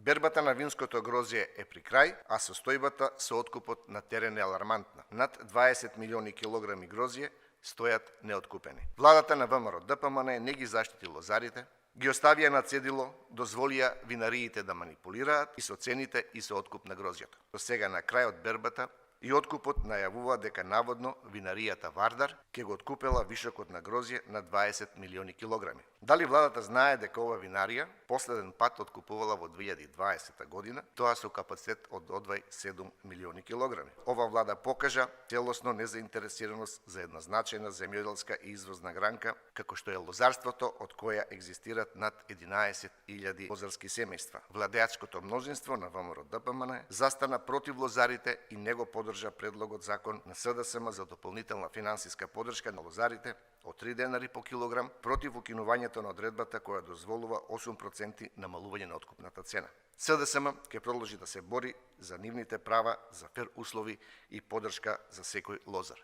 Бербата на винското грозје е при крај, а состојбата со откупот на терен е алармантна. Над 20 милиони килограми грозје стојат неоткупени. Владата на ВМРО-ДПМН не ги заштити лозарите, ги оставија на цедило, дозволија винариите да манипулираат и со цените и со откуп на грозјето. До сега на крај од бербата и откупот најавува дека наводно винаријата Вардар ќе го откупела вишокот на грозје на 20 милиони килограми. Дали владата знае дека ова винарија последен пат откупувала во 2020 година, тоа со капацитет од одвај 7 милиони килограми. Ова влада покажа целосно незаинтересираност за една значајна земјоделска и извозна гранка, како што е лозарството, од која екзистират над 11.000 лозарски семејства. Владеачкото мнозинство на ВМРО-ДПМН застана против лозарите и не го подржа предлогот закон на СДСМ за дополнителна финансиска подршка на лозарите од 3 денари по килограм против укинувањето на одредбата која дозволува 8% намалување на откупната цена. СДСМ ќе продолжи да се бори за нивните права, за фер услови и подршка за секој лозар.